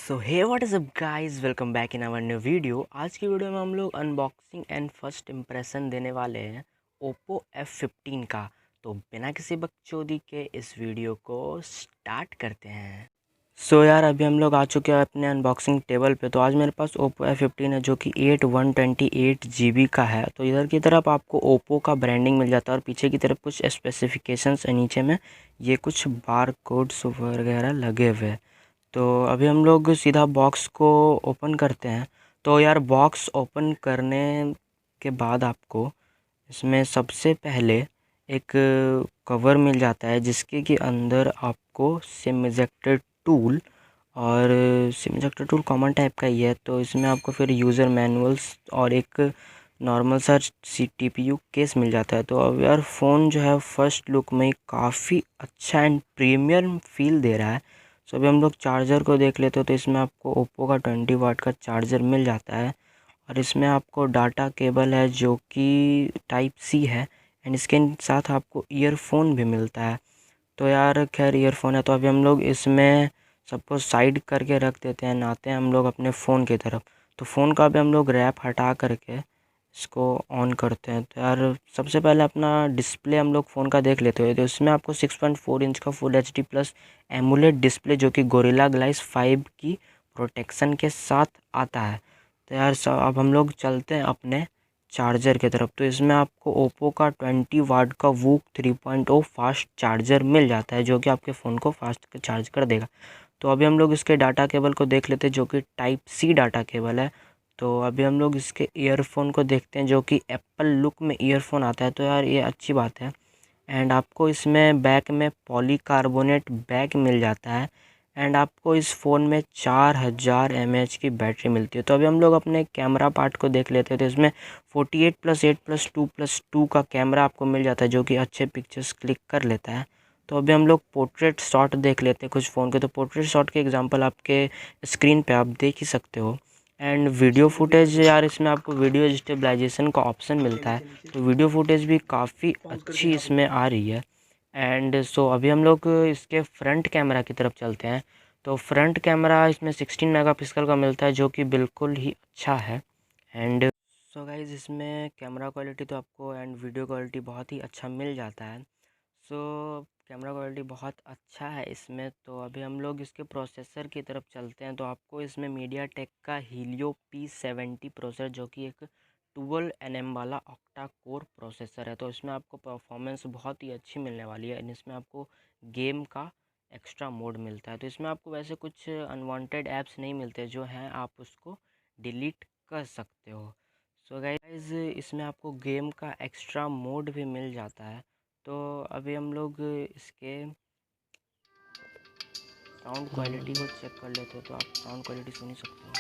So hey what is up guys, welcome back in our new video. आज की video में हम लोग अनबॉक्सिंग एंड फर्स्ट इम्प्रेशन देने वाले हैं ओप्पो F15 का। तो बिना किसी बकचोदी के इस वीडियो को स्टार्ट करते हैं। सो यार अभी हम लोग आ चुके हैं अपने अनबॉक्सिंग टेबल पे। तो आज मेरे पास ओप्पो F15 है जो कि 128 GB का है। तो इधर की तरफ आपको ओप्पो का ब्रांडिंग मिल जाता है और पीछे की तरफ कुछ स्पेसिफिकेशंस है, नीचे में ये कुछ बार कोड्स वगैरह लगे हुए। तो अभी हम लोग सीधा बॉक्स को ओपन करते हैं। तो यार बॉक्स ओपन करने के बाद आपको इसमें सबसे पहले एक कवर मिल जाता है जिसके कि अंदर आपको सिम इजेक्टर टूल और SIM ejector tool common type का ही है। तो इसमें आपको फिर यूज़र मैनुअल्स और एक नॉर्मल सा CPU केस मिल जाता है। तो अब यार फ़ोन जो है फर्स्ट लुक में काफ़ी अच्छा एंड प्रीमियम फील दे रहा है। सो अभी हम लोग चार्जर को देख लेते हो तो इसमें आपको ओप्पो का 20 वाट का चार्जर मिल जाता है और इसमें आपको डाटा केबल है जो कि टाइप C है एंड इसके साथ आपको ईयरफोन भी मिलता है। तो यार खैर ईयरफोन है तो अभी हम लोग इसमें सबको साइड करके रख देते हैं, आते हैं हम लोग अपने फ़ोन की तरफ। तो फ़ोन का भी हम लोग रैप हटा करके इसको ऑन करते हैं। तो यार सबसे पहले अपना डिस्प्ले हम लोग फ़ोन का देख लेते हैं। तो इसमें आपको 6.4 इंच का full HD plus AMOLED display जो कि गोरिल्ला ग्लास 5 की प्रोटेक्शन के साथ आता है। तो यार अब हम लोग चलते हैं अपने चार्जर की तरफ। तो इसमें आपको ओप्पो का 20 वाट का वूक 3.0 फास्ट चार्जर मिल जाता है जो कि आपके फ़ोन को फास्ट चार्ज कर देगा। तो अभी हम लोग इसके डाटा केबल को देख लेते हैं जो कि टाइप C डाटा केबल है। तो अभी हम लोग इसके ईयरफोन को देखते हैं जो कि एप्पल लुक में ईयरफोन आता है। तो यार ये अच्छी बात है। एंड आपको इसमें बैक में पॉलीकार्बोनेट बैक मिल जाता है एंड आपको इस फ़ोन में 4000 mAh की बैटरी मिलती है। तो अभी हम लोग अपने कैमरा पार्ट को देख लेते हैं। तो इसमें 48+8+2+2 का कैमरा आपको मिल जाता है जो कि अच्छे पिक्चर्स क्लिक कर लेता है। तो अभी हम लोग पोर्ट्रेट शॉट देख लेते हैं कुछ फ़ोन के। तो पोर्ट्रेट शॉट के एग्जांपल आपके स्क्रीन पे आप देख ही सकते हो। एंड वीडियो फुटेज यार इसमें आपको वीडियो स्टेबलाइजेशन का ऑप्शन मिलता है। तो वीडियो फुटेज भी काफ़ी अच्छी इसमें आ रही है। एंड सो अभी हम लोग इसके फ्रंट कैमरा की तरफ चलते हैं। तो फ्रंट कैमरा इसमें 16 मेगापिक्सल का मिलता है जो कि बिल्कुल ही अच्छा है। एंड सो गाइज इसमें कैमरा क्वालिटी तो आपको एंड वीडियो क्वालिटी बहुत ही अच्छा मिल जाता है। सो कैमरा क्वालिटी बहुत अच्छा है इसमें। तो अभी हम लोग इसके प्रोसेसर की तरफ चलते हैं। तो आपको इसमें मीडियाटेक का हीलियो P70 प्रोसेसर जो कि एक 12 nm वाला ऑक्टा कोर प्रोसेसर है। तो इसमें आपको परफॉर्मेंस बहुत ही अच्छी मिलने वाली है एंड इसमें आपको गेम का एक्स्ट्रा मोड मिलता है। तो इसमें आपको वैसे कुछ अनवांटेड ऐप्स नहीं मिलते, जो हैं आप उसको डिलीट कर सकते हो। सो गाइज इसमें आपको गेम का एक्स्ट्रा मोड भी मिल जाता है। तो अभी हम लोग इसके साउंड क्वालिटी को चेक कर लेते हैं। तो आप साउंड क्वालिटी सुन ही सकते हो।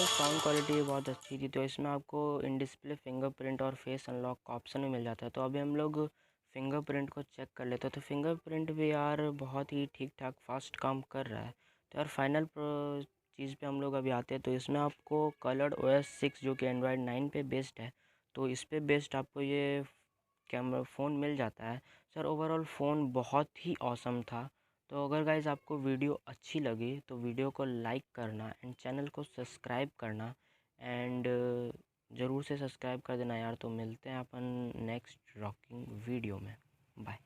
साउंड क्वालिटी बहुत अच्छी थी। तो इसमें आपको इन डिस्प्ले फिंगरप्रिंट और फेस अनलॉक का ऑप्शन भी मिल जाता है। तो अभी हम लोग फिंगरप्रिंट को चेक कर लेते हैं। तो फिंगरप्रिंट भी यार बहुत ही ठीक ठाक फास्ट काम कर रहा है। तो यार फाइनल चीज़ पे हम लोग अभी आते हैं। तो इसमें आपको ColorOS 6 जो कि एंड्रॉयड 9 पे बेस्ड है, तो इस पे बेस्ड आपको ये कैमरा फ़ोन मिल जाता है। सर ओवरऑल फ़ोन बहुत ही ऑसम था। तो अगर गाइज़ आपको वीडियो अच्छी लगी तो वीडियो को लाइक करना एंड चैनल को सब्सक्राइब करना एंड ज़रूर से सब्सक्राइब कर देना यार। तो मिलते हैं अपन नेक्स्ट रॉकिंग वीडियो में। बाय।